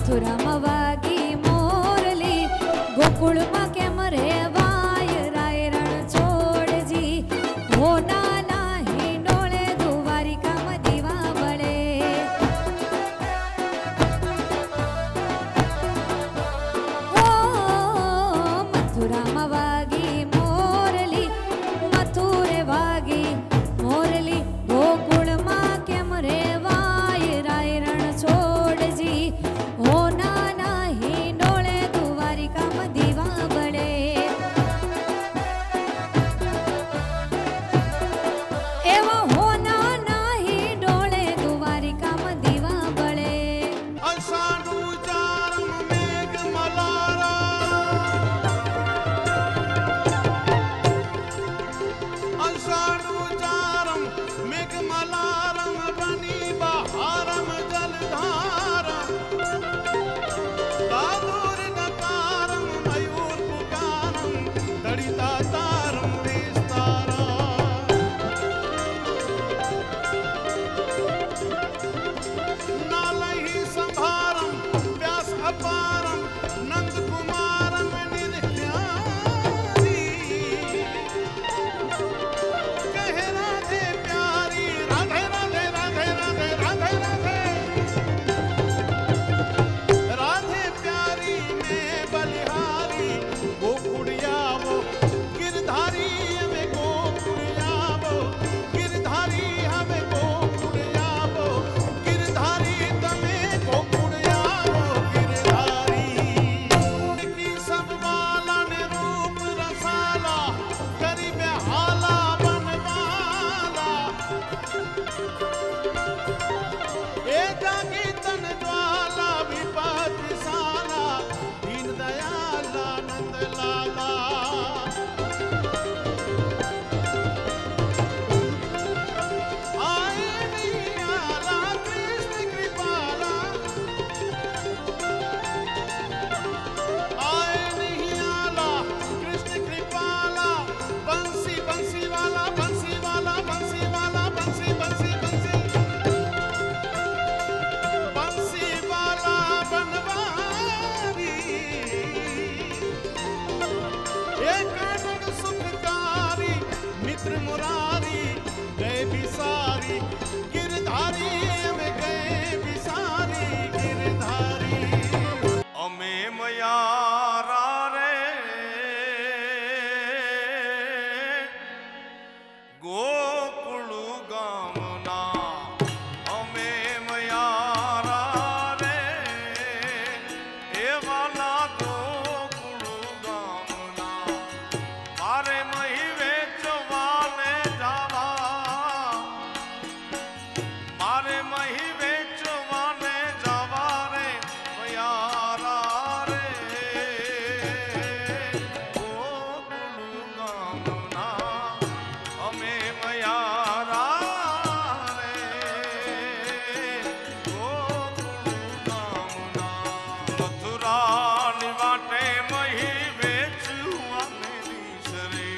મથુરામાં વાગી મોરલી, ગોકુળમાં કેમ રેવાય રાયરણ છોડજી. હો નાના હિંડોળે દ્વારિકામાં દીવા બળે. ઓ મથુરામાં વાગી મોરલી, મથુરે વાગી મોરલી, ગોકુળમાં કેમ રેવાય રાયરણ છોડજી. હો નાના હિંડોળે દ્વારિકામાં દીવા બળે. એવા હો નાના હિંડોળે દ્વારિકામાં દીવા બળે. અષાઢું ચારમ મેઘ મલારા, અષાઢું ચારમ મેઘ મલારમ, બની બહારમ જલધારમ, દાદુર નકારમ મયુર પુકારમ, દળિતા તારમ વિસ્તારા. નાલહી સંભારમ વ્યાસ અપારમ, નંદ કુમારમ નિરખ્યારી. કહે રાધે પ્યારી, રાધે રાધે રાધે રાધે રાધે રાધે, રાધે પ્યારી મેં બલિહારી. ગોકુળિયાવો ગિરધારી, અમે ગોકુળિયાવો ગિરધારી, અમે ગોકુળિયાવો ગિરધારી, તમે ગોકુળિયાવો ગિરધારી. કી સબ વાલા ને રૂપ રસાલા, કરી બેહાલા બનવાલા. એ જાગી તન જ્વાલા વિપત સાલા, દીન દયાલા નંદ લાલા. આए નહીં આલા કૃષ્ણ કૃપાલા, आए नहीं आला कृष्ण कृपाला. बंसी बंसी वाला, बंसी वाला, बंसी वाला, बंसी बंसी बंसी, बंसी वाला बनवारी. एक कानन सुखकारी, मित्र मुरारी, गए बिसारी गिरधारी, અમે ગए बिसारी गिरधारी. અમે મયારા રે ગોકુળ ગામના, અમે મયારા રે એવાના ગોકુળ ગામના. મારે મહી વેચવાને જાવા, મારે મહી વેચવાને જવા રે મયારા રે ગોકુળ ગામના. અમે મયારા રે ગોકુળ ગામના. મથુરાની વાટે મહી વેચવાને દીસરે,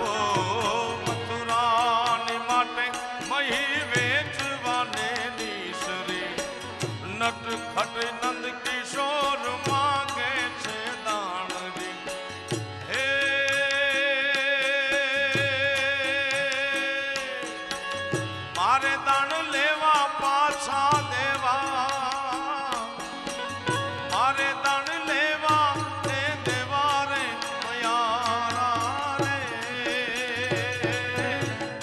ઓ મથુરાની માટે મહી વેચવાને દીસરે. નટખટ નંદ કિશોર માંગે છે દાણરી. હે મારે દાણ લેવા પાછા દેવા, મારે દાણ લેવા તે દેવા રે મયારા રે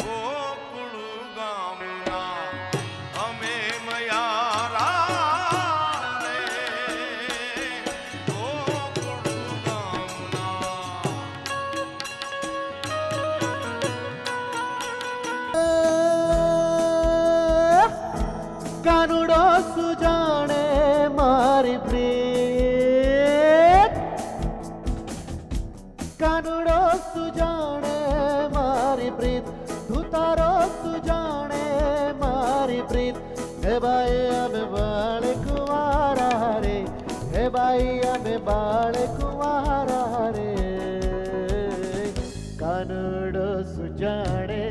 ગોકુળ ગામના. અમે મયારા રે ગોકુળ ગામના. કાનુડો સુજાણે મારી પ્રીત, કાનુડો સુજાણે મારી પ્રીત, તું તારો સુજાણે મારી પ્રીત. હે ભાઈ અમે બાળ કુંવારા રે, હે ભાઈ અમે બાળ કુંવારા રે. કાનુડો સુજાણે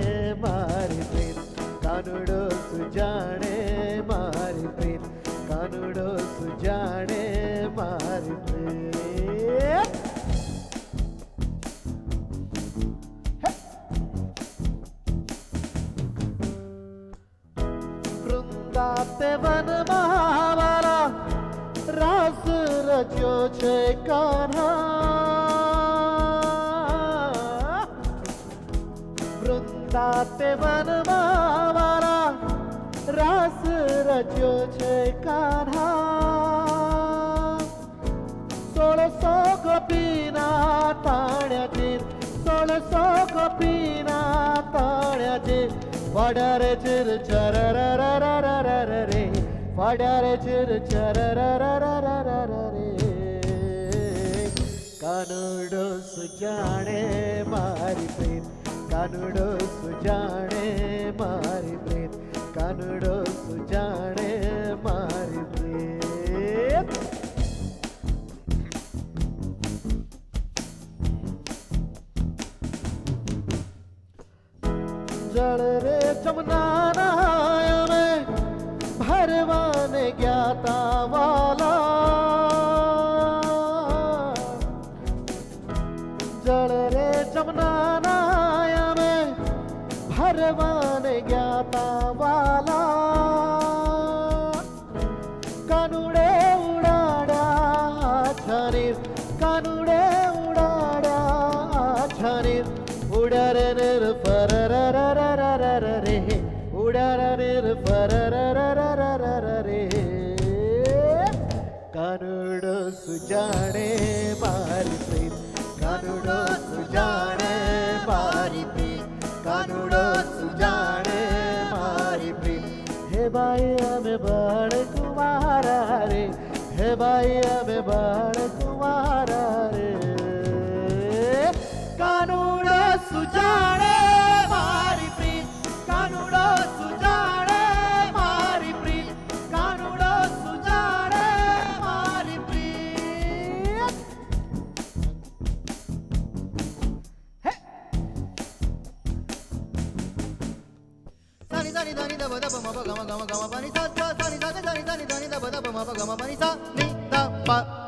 મારી પ્રીત, કાનુડો સુજાણે મારી પ્રીત કાનુડો સુજાણે મારી પ્રીત વૃંદાતે વનમાં વાલા રાસ રચ્યો છે કાન્હા વૃંદાતે વનમાં વાલા રાસ રચ્યો છે કાન્હા 1600 ગોપીના તાણ્યા છે 1600 ગોપીના તાણ્યા છે વડારે ચિર ચરરરરરરરે વડારે ચિર ચરરરરરરે કાનુડો સુજાણે મારી પ્રીત કાનુડો સુજાણે મારી પ્રીત કાનુડો સુજાણે મારી પ્રીત જળ રે જમનાના અમે ભરવાને ગયા તા વાલા જળ રે જમનાના અમે ભરવાને ગયા તા વાલા કાનુડે ઉડાડ્યા છરીર કાનુડે ઉડાડ્યા છરીર ઉડરે નિર ફરરરરરરરે ઉડરે નિર ફરરરરરરે કાનુડો સુજાણે મારી પ્રીત કાનુડો સુજાણે મારી પ્રીત કાનુડો સુજાણે મારી પ્રીત હે ભાઈ અમે બાળ કુમારા રે હે ભાઈ અમે બાળ કુમારા રે કાનુડો સુજાણે મારી પ્રીત કાનુડો સુજાણે મારી પ્રીત કાનુડો સુજાણે મારી પ્રીત Sani sani dani da ba da ba ma ba ga ma ga ma ga ma pa ni sa sa sani sa ga sani sani dani da ba da ba ma ba ga ma pa ni sa ni da ba